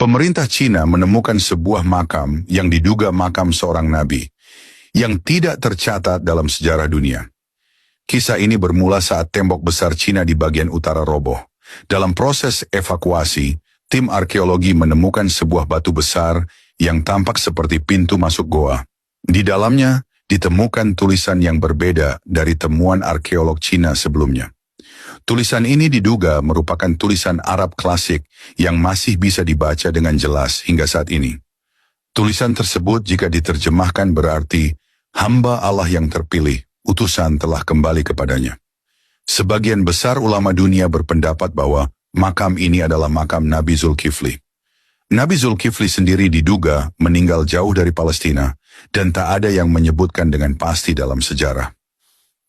Pemerintah Cina menemukan sebuah makam yang diduga makam seorang nabi, yang tidak tercatat dalam sejarah dunia. Kisah ini bermula saat tembok besar Cina di bagian utara roboh. Dalam proses evakuasi, tim arkeologi menemukan sebuah batu besar yang tampak seperti pintu masuk goa. Di dalamnya ditemukan tulisan yang berbeda dari temuan arkeolog Cina sebelumnya. Tulisan ini diduga merupakan tulisan Arab klasik yang masih bisa dibaca dengan jelas hingga saat ini. Tulisan tersebut jika diterjemahkan berarti, hamba Allah yang terpilih, utusan telah kembali kepadanya. Sebagian besar ulama dunia berpendapat bahwa makam ini adalah makam Nabi Zulkifli. Nabi Zulkifli sendiri diduga meninggal jauh dari Palestina dan tak ada yang menyebutkan dengan pasti dalam sejarah.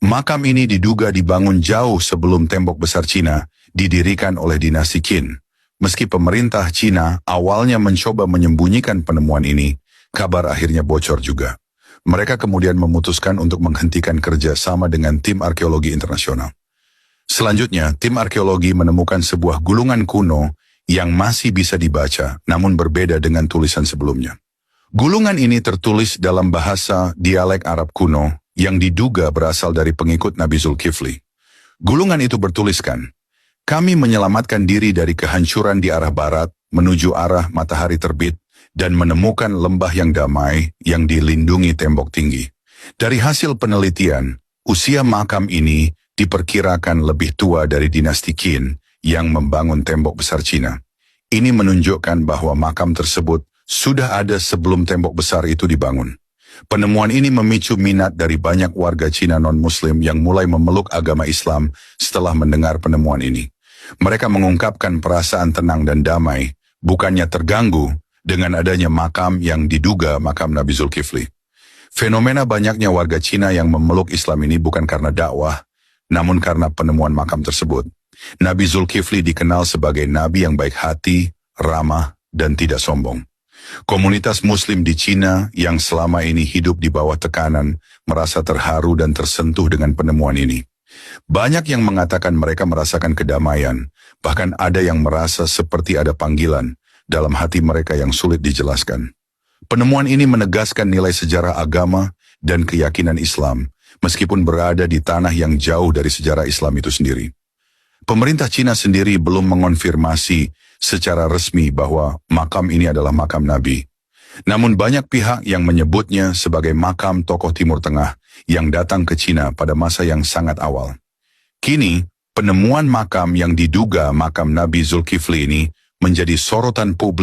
Makam ini diduga dibangun jauh sebelum tembok besar Cina didirikan oleh dinasti Qin. Meski pemerintah Cina awalnya mencoba menyembunyikan penemuan ini, kabar akhirnya bocor juga. Mereka kemudian memutuskan untuk menghentikan kerja sama dengan tim arkeologi internasional. Selanjutnya, tim arkeologi menemukan sebuah gulungan kuno yang masih bisa dibaca, namun berbeda dengan tulisan sebelumnya. Gulungan ini tertulis dalam bahasa dialek Arab kuno yang diduga berasal dari pengikut Nabi Zulkifli. Gulungan itu bertuliskan, "Kami menyelamatkan diri dari kehancuran di arah barat menuju arah matahari terbit dan menemukan lembah yang damai yang dilindungi tembok tinggi. Dari hasil penelitian, usia makam ini diperkirakan lebih tua dari dinasti Qin yang membangun tembok besar Cina. Ini menunjukkan bahwa makam tersebut sudah ada sebelum tembok besar itu dibangun." Penemuan ini memicu minat dari banyak warga Cina non-Muslim yang mulai memeluk agama Islam setelah mendengar penemuan ini. Mereka mengungkapkan perasaan tenang dan damai, bukannya terganggu dengan adanya makam yang diduga makam Nabi Zulkifli. Fenomena banyaknya warga Cina yang memeluk Islam ini bukan karena dakwah, namun karena penemuan makam tersebut. Nabi Zulkifli dikenal sebagai nabi yang baik hati, ramah, dan tidak sombong. Komunitas Muslim di Cina yang selama ini hidup di bawah tekanan merasa terharu dan tersentuh dengan penemuan ini. Banyak yang mengatakan mereka merasakan kedamaian, bahkan ada yang merasa seperti ada panggilan dalam hati mereka yang sulit dijelaskan. Penemuan ini menegaskan nilai sejarah agama dan keyakinan Islam, meskipun berada di tanah yang jauh dari sejarah Islam itu sendiri. Pemerintah Cina sendiri belum mengonfirmasi secara resmi bahwa makam ini adalah makam Nabi. Namun banyak pihak yang menyebutnya sebagai makam tokoh Timur Tengah yang datang ke Cina pada masa yang sangat awal. Kini, penemuan makam yang diduga makam Nabi Zulkifli ini menjadi sorotan publik